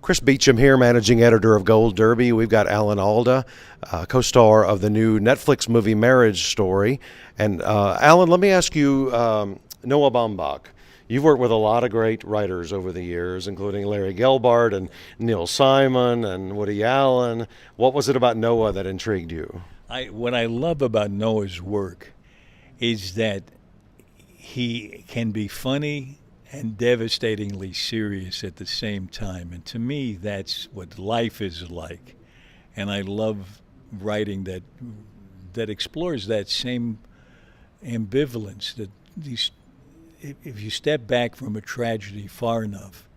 Chris Beachum here, managing editor of Gold Derby. We've got Alda, co-star of the new Netflix movie Marriage Story. And Alan, let me ask you, Noah Baumbach. You've worked with a lot of great writers over the years, including Larry Gelbart and Neil Simon and Woody Allen. What was it about Noah that intrigued you? What I love about Noah's work is that he can be funny and devastatingly serious at the same time. And to me, that's what life is like. And I love writing that explores that same ambivalence, that if you step back from a tragedy far enough,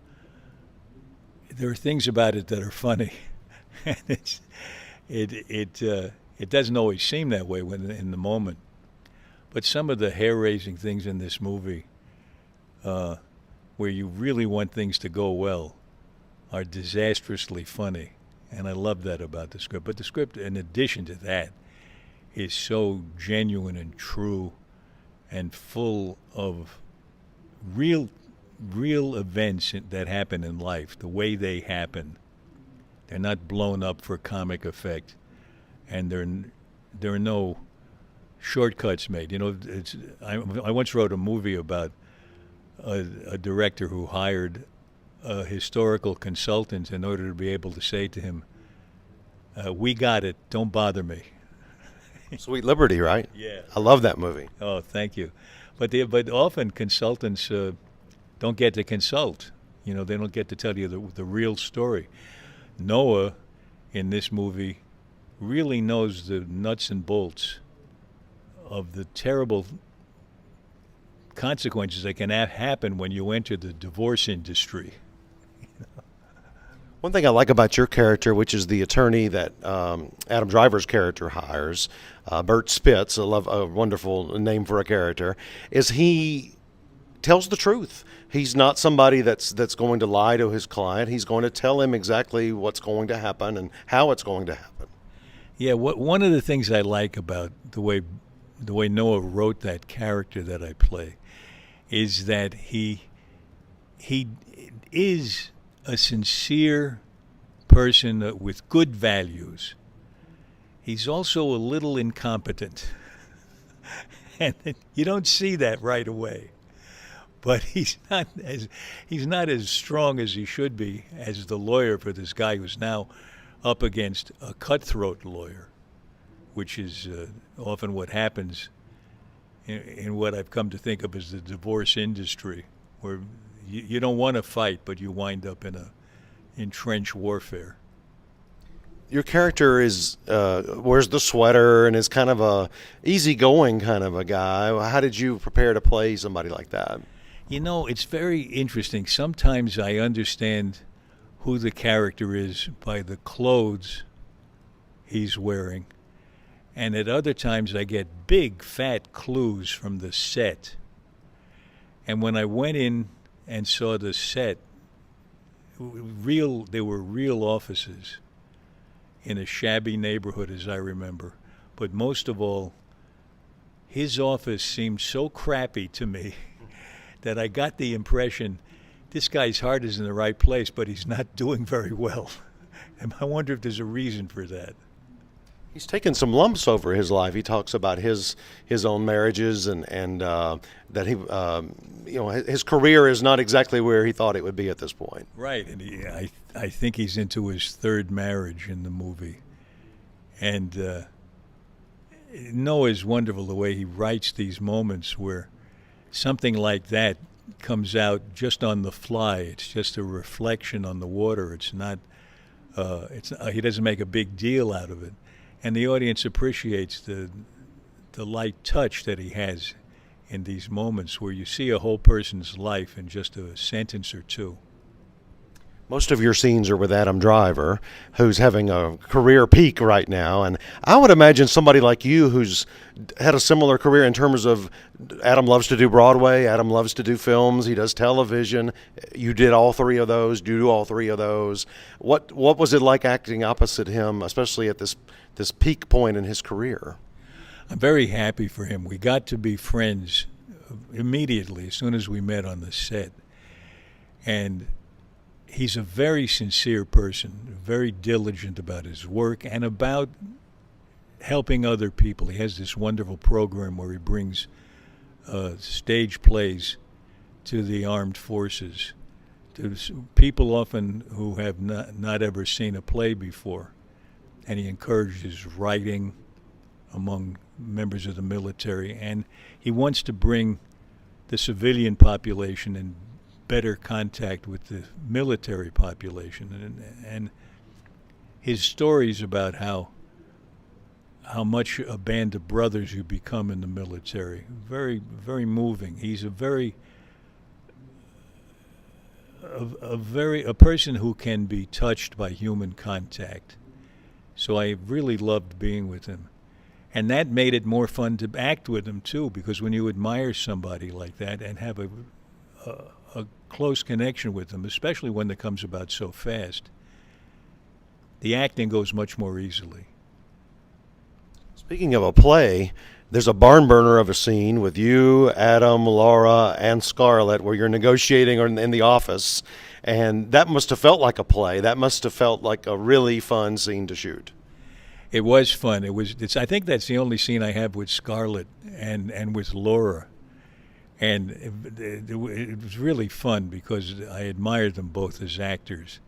there are things about it that are funny. And it doesn't always seem that way when in the moment. But some of the hair-raising things in this movie, where you really want things to go well, are disastrously funny. And I love that about the script. But the script, in addition to that, is so genuine and true and full of real events that happen in life, the way they happen. They're not blown up for comic effect, and there are no shortcuts made. You know, I once wrote a movie about a director who hired a historical consultant in order to be able to say to him, "We got it. Don't bother me." Sweet Liberty, right? Yeah. I love that movie. Oh, thank you. But often consultants don't get to consult. You know, they don't get to tell you the real story. Noah, in this movie, really knows the nuts and bolts of the terrible consequences that can happen when you enter the divorce industry. One thing I like about your character, which is the attorney that Adam Driver's character hires, Bert Spitz, a wonderful name for a character, is he tells the truth. He's not somebody that's going to lie to his client. He's going to tell him exactly what's going to happen and how it's going to happen. Yeah, one of the things I like about the way Noah wrote that character that I play is that he is a sincere person with good values. He's also a little incompetent. And you don't see that right away. But he's not as strong as he should be as the lawyer for this guy who's now up against a cutthroat lawyer, which is often what happens in what I've come to think of as the divorce industry, where you don't want to fight, but you wind up in trench warfare. Your character wears the sweater and is kind of a easygoing kind of a guy. How did you prepare to play somebody like that? You know, it's very interesting. Sometimes I understand who the character is by the clothes he's wearing. And at other times I get big, fat clues from the set. And when I went in and saw the set, they were real offices in a shabby neighborhood, as I remember. But most of all, his office seemed so crappy to me that I got the impression this guy's heart is in the right place, but he's not doing very well. And I wonder if there's a reason for that. He's taken some lumps over his life. He talks about his own marriages and that he his career is not exactly where he thought it would be at this point. Right, and I think he's into his third marriage in the movie, and Noah's wonderful the way he writes these moments where something like that comes out just on the fly. It's just a reflection on the water. It's not. He doesn't make a big deal out of it. And the audience appreciates the light touch that he has in these moments where you see a whole person's life in just a sentence or two. Most of your scenes are with Adam Driver, who's having a career peak right now. And I would imagine somebody like you who's had a similar career in terms of Adam loves to do Broadway, Adam loves to do films, he does television. You did all three of those, do all three of those. What was it like acting opposite him, especially at this peak point in his career? I'm very happy for him. We got to be friends immediately as soon as we met on the set. And he's a very sincere person, very diligent about his work and about helping other people. He has this wonderful program where he brings stage plays to the armed forces, to people often who have not ever seen a play before. And he encourages writing among members of the military. And he wants to bring the civilian population in better contact with the military population. And his stories about how much a band of brothers you become in the military, very, very moving. He's a person who can be touched by human contact. So I really loved being with him. And that made it more fun to act with him too, because when you admire somebody like that and have a close connection with them, especially one that comes about so fast, the acting goes much more easily. Speaking of a play, there's a barn burner of a scene with you, Adam, Laura, and Scarlett where you're negotiating in the office, and that must have felt like a play. That must have felt like a really fun scene to shoot. It was fun. I think that's the only scene I have with Scarlett and with Laura. And it was really fun because I admired them both as actors.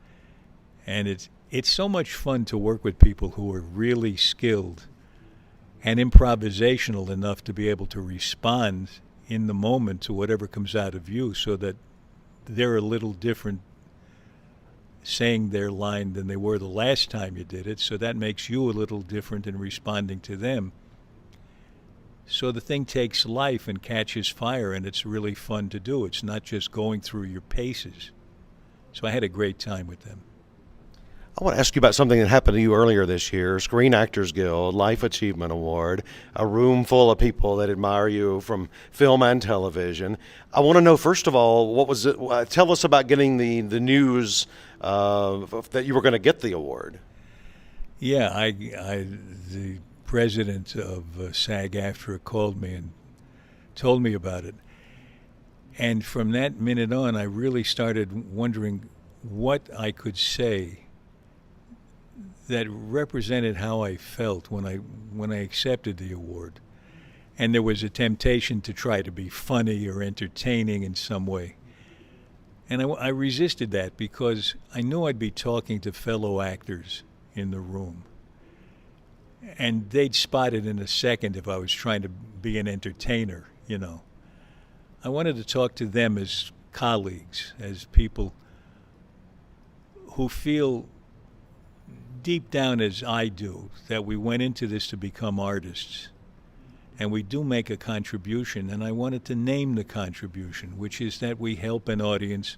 And it's so much fun to work with people who are really skilled and improvisational enough to be able to respond in the moment to whatever comes out of you, so that they're a little different saying their line than they were the last time you did it. So that makes you a little different in responding to them. So the thing takes life and catches fire, and it's really fun to do. It's not just going through your paces. So I had a great time with them. I want to ask you about something that happened to you earlier this year. Screen Actors Guild, Life Achievement Award, a room full of people that admire you from film and television. I want to know, first of all, what was it? Tell us about getting the news that you were going to get the award. Yeah, the president of SAG-AFTRA called me and told me about it. And from that minute on, I really started wondering what I could say that represented how I felt when I accepted the award. And there was a temptation to try to be funny or entertaining in some way. And I resisted that because I knew I'd be talking to fellow actors in the room. And they'd spot it in a second if I was trying to be an entertainer, you know. I wanted to talk to them as colleagues, as people who feel deep down as I do that we went into this to become artists. And we do make a contribution, and I wanted to name the contribution, which is that we help an audience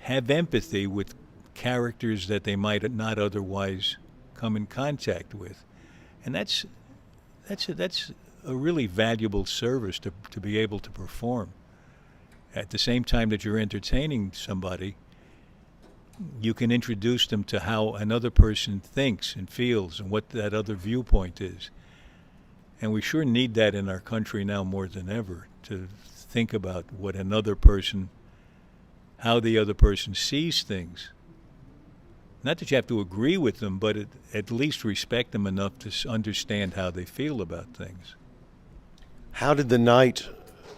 have empathy with characters that they might not otherwise come in contact with. And that's a really valuable service to be able to perform. At the same time that you're entertaining somebody, you can introduce them to how another person thinks and feels and what that other viewpoint is. And we sure need that in our country now more than ever, to think about what another person, how the other person sees things. Not that you have to agree with them, but at least respect them enough to understand how they feel about things. How did the night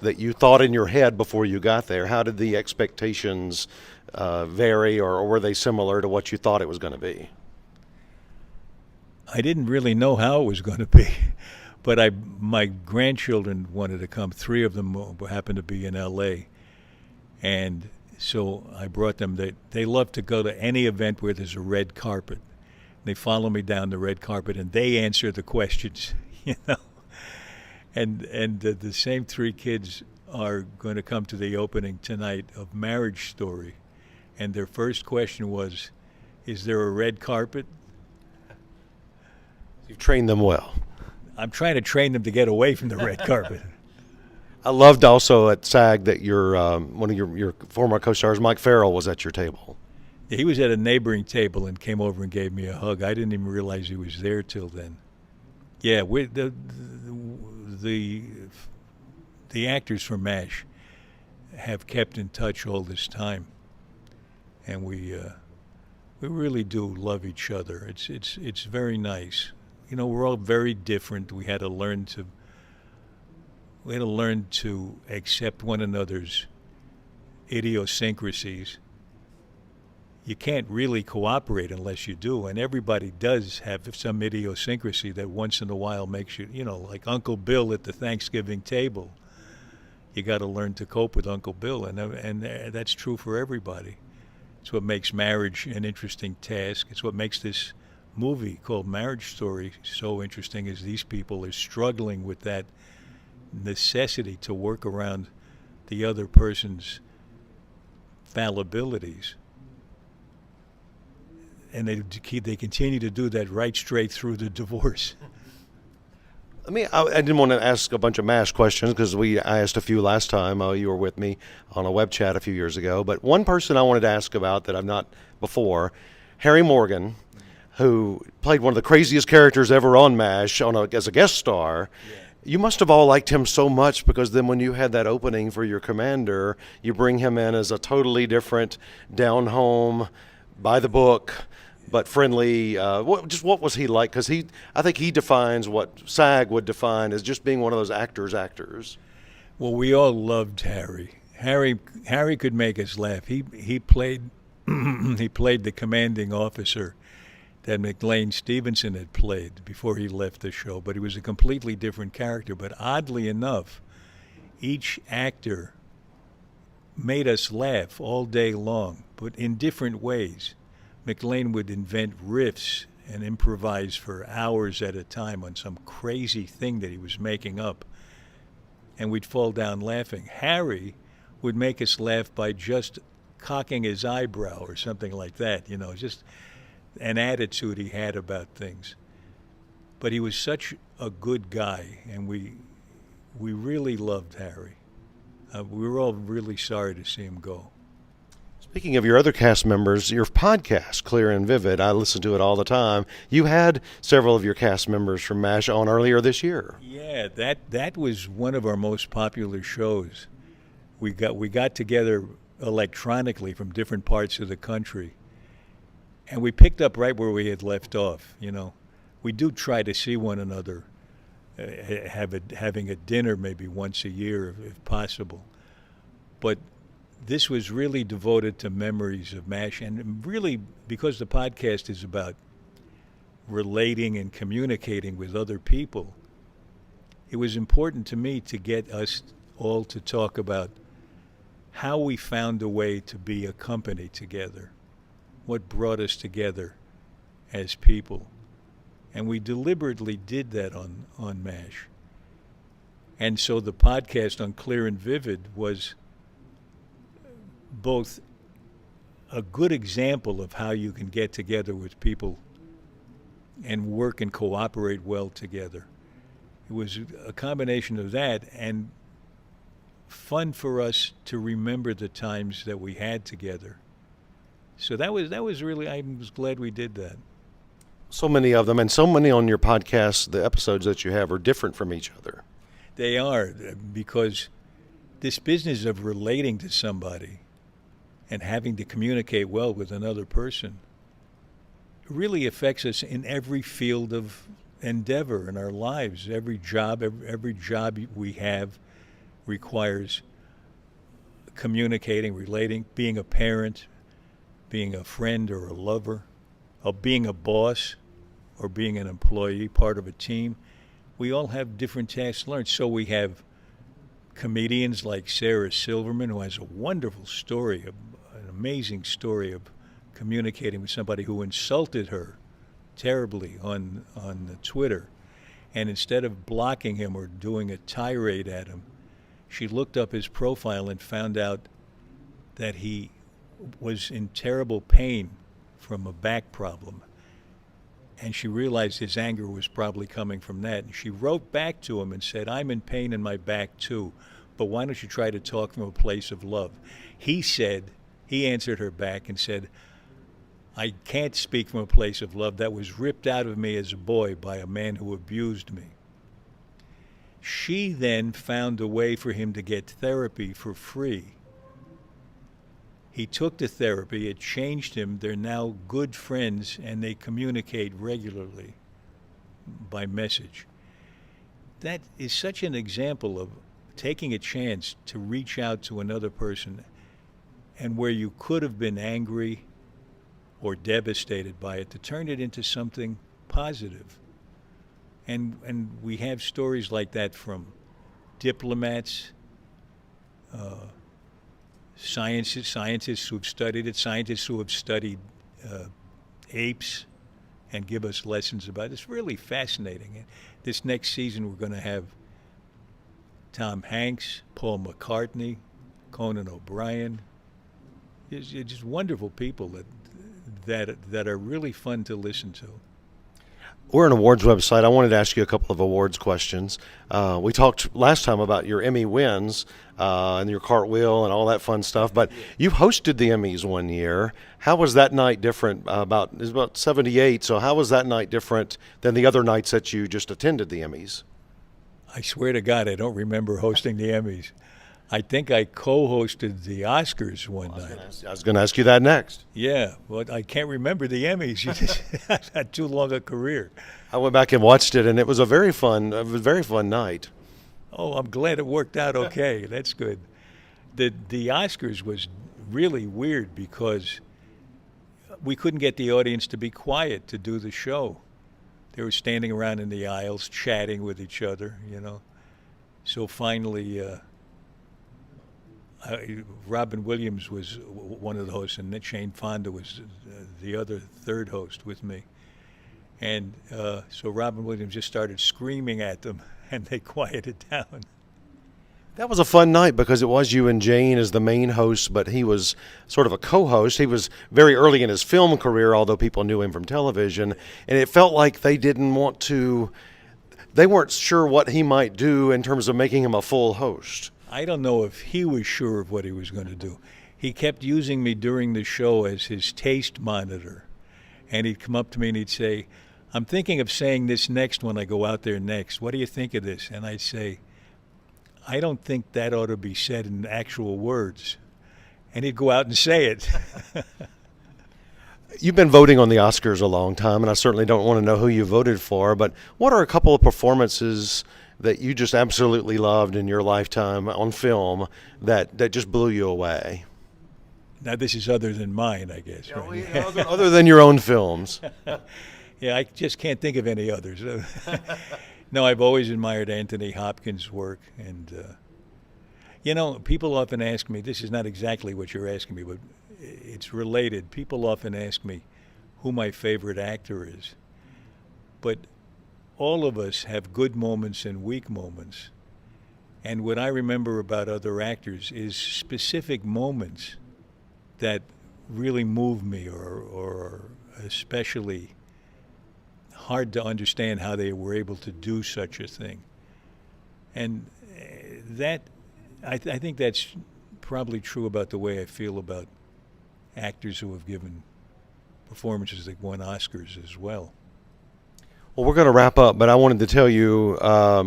that you thought in your head before you got there, how did the expectations vary, or were they similar to what you thought it was going to be? I didn't really know how it was going to be, but my grandchildren wanted to come. 3 of them happened to be in L.A., and so I brought them. They love to go to any event where there's a red carpet. They follow me down the red carpet, and they answer the questions, you know. And the same 3 kids are going to come to the opening tonight of Marriage Story. And their first question was, is there a red carpet? You've trained them well. I'm trying to train them to get away from the red carpet. I loved also at SAG that one of your former co-stars, Mike Farrell, was at your table. Yeah, he was at a neighboring table and came over and gave me a hug. I didn't even realize he was there till then. Yeah, the the actors from MASH have kept in touch all this time, and we really do love each other. It's very nice. You know, we're all very different. We had to learn to accept one another's idiosyncrasies. You can't really cooperate unless you do, and everybody does have some idiosyncrasy that once in a while makes you, you know, like Uncle Bill at the Thanksgiving table. You got to learn to cope with Uncle Bill, and that's true for everybody. It's what makes marriage an interesting task. It's what makes this movie called Marriage Story so interesting, is these people are struggling with that necessity to work around the other person's fallibilities. And they continue to do that right straight through the divorce. I didn't want to ask a bunch of MASH questions because I asked a few last time. You were with me on a web chat a few years ago. But one person I wanted to ask about that I've not before, Harry Morgan, who played one of the craziest characters ever on MASH as a guest star. Yeah. You must have all liked him so much, because then when you had that opening for your commander, you bring him in as a totally different, down-home, by the book, but friendly. What was he like? Because I think he defines what SAG would define as just being one of those actors. Well, we all loved Harry. Harry could make us laugh. He played he played the commanding officer that McLean Stevenson had played before he left the show, but he was a completely different character. But oddly enough, each actor made us laugh all day long, but in different ways. McLean would invent riffs and improvise for hours at a time on some crazy thing that he was making up, and we'd fall down laughing. Harry would make us laugh by just cocking his eyebrow or something like that, you know, just an attitude he had about things. But he was such a good guy, and we really loved Harry. We were all really sorry to see him go. Speaking of your other cast members, your podcast, Clear and Vivid, I listen to it all the time. You had several of your cast members from MASH on earlier this year. Yeah, that was one of our most popular shows. We got together electronically from different parts of the country, and we picked up right where we had left off. You know, we do try to see one another, having a dinner maybe once a year if possible. But this was really devoted to memories of MASH, and really because the podcast is about relating and communicating with other people, it was important to me to get us all to talk about how we found a way to be a company together, what brought us together as people. And we deliberately did that on MASH. And so the podcast on Clear and Vivid was both a good example of how you can get together with people and work and cooperate well together. It was a combination of that and fun for us to remember the times that we had together. So that was really, I was glad we did that. So many of them, and so many on your podcast, the episodes that you have are different from each other. They are, because this business of relating to somebody and having to communicate well with another person really affects us in every field of endeavor in our lives. Every job we have requires communicating, relating, being a parent, being a friend or a lover, or being a boss or being an employee, part of a team. We all have different tasks to learn. So we have comedians like Sarah Silverman, who has a wonderful story, an amazing story of communicating with somebody who insulted her terribly on Twitter. And instead of blocking him or doing a tirade at him, she looked up his profile and found out that he was in terrible pain from a back problem. And she realized his anger was probably coming from that. And she wrote back to him and said, "I'm in pain in my back too, but why don't you try to talk from a place of love?" He answered her back and said, "I can't speak from a place of love. That was ripped out of me as a boy by a man who abused me." She then found a way for him to get therapy for free. He took the therapy, it changed him. They're now good friends and they communicate regularly by message. That is such an example of taking a chance to reach out to another person, and where you could have been angry or devastated by it, to turn it into something positive. And we have stories like that from diplomats, scientists who have studied it, scientists who have studied apes and give us lessons about it. It's really fascinating. And this next season we're going to have Tom Hanks, Paul McCartney, Conan O'Brien. It's just wonderful people that are really fun to listen to. We're an awards website. I wanted to ask you a couple of awards questions. We talked last time about your Emmy wins and your cartwheel and all that fun stuff, but you hosted the Emmys one year. How was that night different? It was about 78, so how was that night different than the other nights that you just attended the Emmys? I swear to God, I don't remember hosting the Emmys. I think I co-hosted the Oscars one night. I was going to ask you that next. Yeah, well, I can't remember the Emmys. You just had too long a career. I went back and watched it, and it was a very fun night. Oh, I'm glad it worked out okay. That's good. The Oscars was really weird because we couldn't get the audience to be quiet to do the show. They were standing around in the aisles chatting with each other, you know. So finally, Robin Williams was one of the hosts, and then Jane Fonda was the other third host with me. And so Robin Williams just started screaming at them, and they quieted down. That was a fun night because it was you and Jane as the main host, but he was sort of a co-host. He was very early in his film career, although people knew him from television, and it felt like they weren't sure what he might do in terms of making him a full host. I don't know if he was sure of what he was going to do. He kept using me during the show as his taste monitor, and he'd come up to me and he'd say, "I'm thinking of saying this next when I go out there next. What do you think of this?" And I'd say, "I don't think that ought to be said in actual words." And he'd go out and say it. You've been voting on the Oscars a long time, and I certainly don't want to know who you voted for, but what are a couple of performances that you just absolutely loved in your lifetime on film that just blew you away? Now, this is other than mine, I guess. Yeah, right? well, yeah, other than your own films. Yeah, I just can't think of any others. No, I've always admired Anthony Hopkins' work. And, you know, people often ask me, this is not exactly what you're asking me, but it's related. People often ask me who my favorite actor is. But all of us have good moments and weak moments. And what I remember about other actors is specific moments that really move me or especially hard to understand how they were able to do such a thing. And that, I think that's probably true about the way I feel about actors who have given performances that won Oscars as well. Well, we're going to wrap up, but I wanted to tell you,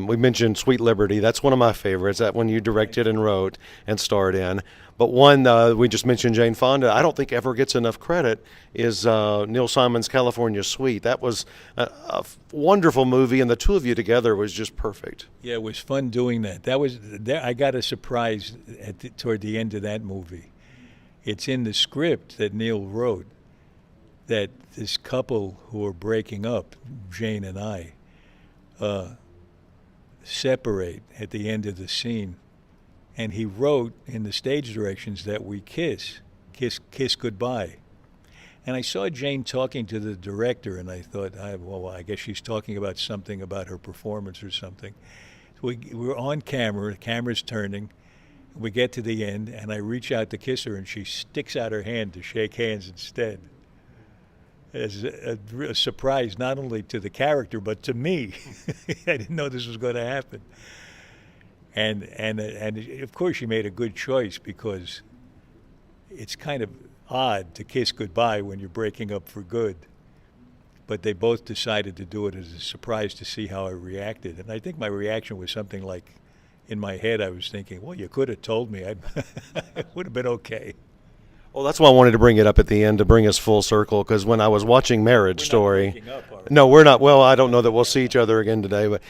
we mentioned Sweet Liberty. That's one of my favorites, that one you directed and wrote and starred in. But one, we just mentioned Jane Fonda, I don't think ever gets enough credit, is Neil Simon's California Suite. That was a wonderful movie, and the two of you together was just perfect. Yeah, it was fun doing that. I got a surprise toward the end of that movie. It's in the script that Neil wrote, that this couple who are breaking up, Jane and I, separate at the end of the scene. And he wrote in the stage directions that we kiss goodbye. And I saw Jane talking to the director, and I thought, well, I guess she's talking about something about her performance or something. So we're on camera, the camera's turning, we get to the end, and I reach out to kiss her, and she sticks out her hand to shake hands instead. As a surprise not only to the character but to me. I didn't know this was going to happen. And of course she made a good choice, because it's kind of odd to kiss goodbye when you're breaking up for good. but they both decided to do it as a surprise to see how I reacted. And I think my reaction was something like, in my head, I was thinking, well, you could have told me. It would have been okay. Well, that's why I wanted to bring it up at the end to bring us full circle, because when I was watching Marriage Story, Breaking up, are we? no, we're not. Well, I don't know that we'll see each other again today, but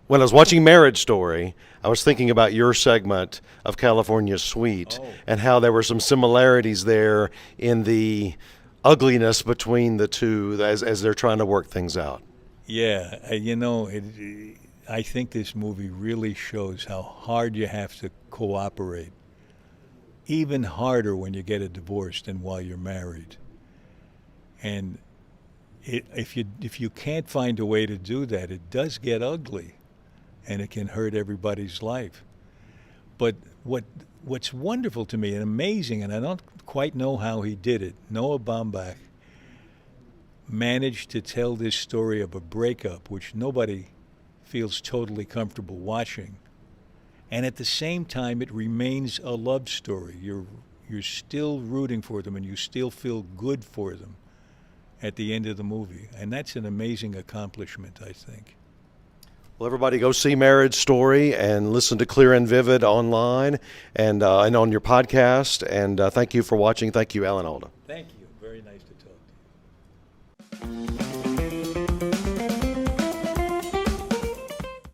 when I was watching Marriage Story, I was thinking about your segment of California Suite and how there were some similarities there in the ugliness between the two as they're trying to work things out. Yeah, I think this movie really shows how hard you have to cooperate. Even harder when you get a divorce than while you're married. And if you can't find a way to do that, it does get ugly, and it can hurt everybody's life. But what's wonderful to me and amazing, and I don't quite know how he did it, Noah Baumbach managed to tell this story of a breakup, which nobody feels totally comfortable watching. And at the same time, it remains a love story. You're still rooting for them, and you still feel good for them at the end of the movie. And that's an amazing accomplishment, I think. Well, everybody go see Marriage Story and listen to Clear and Vivid online and on your podcast. And thank you for watching. Thank you, Alan Alda. Thank you. Very nice to talk to you.